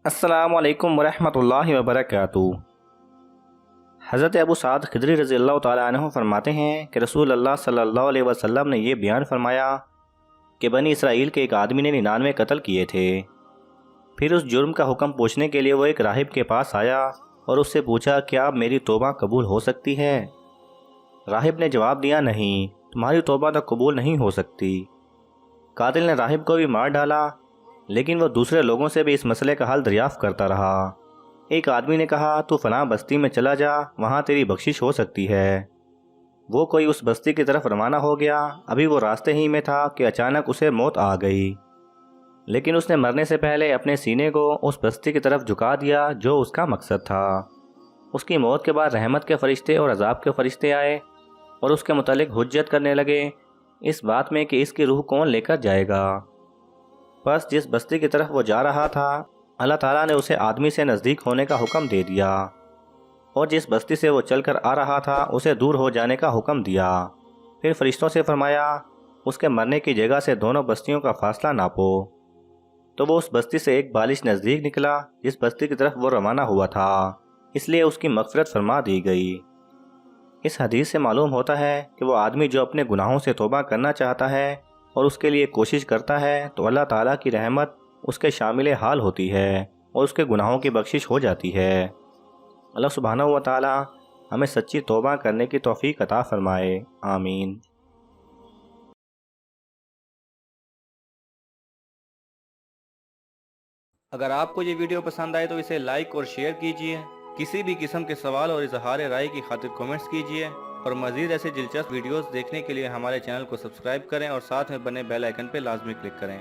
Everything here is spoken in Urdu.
السلام علیکم ورحمۃ اللہ وبرکاتہ۔ حضرت ابو سعد خدری رضی اللہ تعالیٰ عنہ فرماتے ہیں کہ رسول اللہ صلی اللہ علیہ وسلم نے یہ بیان فرمایا کہ بنی اسرائیل کے ایک آدمی نے 99 قتل کیے تھے۔ پھر اس جرم کا حکم پوچھنے کے لیے وہ ایک راہب کے پاس آیا اور اس سے پوچھا کیا میری توبہ قبول ہو سکتی ہے؟ راہب نے جواب دیا نہیں، تمہاری توبہ تو قبول نہیں ہو سکتی۔ قاتل نے راہب کو بھی مار ڈالا، لیکن وہ دوسرے لوگوں سے بھی اس مسئلے کا حل دریافت کرتا رہا۔ ایک آدمی نے کہا تو فلاں بستی میں چلا جا، وہاں تیری بخشش ہو سکتی ہے۔ وہ کوئی اس بستی کی طرف روانہ ہو گیا، ابھی وہ راستے ہی میں تھا کہ اچانک اسے موت آ گئی، لیکن اس نے مرنے سے پہلے اپنے سینے کو اس بستی کی طرف جھکا دیا جو اس کا مقصد تھا۔ اس کی موت کے بعد رحمت کے فرشتے اور عذاب کے فرشتے آئے اور اس کے متعلق حجت کرنے لگے اس بات میں کہ اس کی روح کون لے کر جائے گا۔ بس جس بستی کی طرف وہ جا رہا تھا اللہ تعالیٰ نے اسے آدمی سے نزدیک ہونے کا حکم دے دیا، اور جس بستی سے وہ چل کر آ رہا تھا اسے دور ہو جانے کا حکم دیا۔ پھر فرشتوں سے فرمایا اس کے مرنے کی جگہ سے دونوں بستیوں کا فاصلہ ناپو۔ تو وہ اس بستی سے ایک بالش نزدیک نکلا جس بستی کی طرف وہ روانہ ہوا تھا، اس لیے اس کی مغفرت فرما دی گئی۔ اس حدیث سے معلوم ہوتا ہے کہ وہ آدمی جو اپنے گناہوں سے توبہ کرنا چاہتا ہے اور اس کے لیے کوشش کرتا ہے تو اللہ تعالیٰ کی رحمت اس کے شامل حال ہوتی ہے اور اس کے گناہوں کی بخشش ہو جاتی ہے۔ اللہ سبحانہ و تعالیٰ ہمیں سچی توبہ کرنے کی توفیق عطا فرمائے، آمین۔ اگر آپ کو یہ ویڈیو پسند آئے تو اسے لائک اور شیئر کیجئے۔ کسی بھی قسم کے سوال اور اظہار رائے کی خاطر کومنٹس کیجئے، اور مزید ایسے دلچسپ ویڈیوز دیکھنے کے لیے ہمارے چینل کو سبسکرائب کریں اور ساتھ میں بنے بیل آئیکن پہ لازمی کلک کریں۔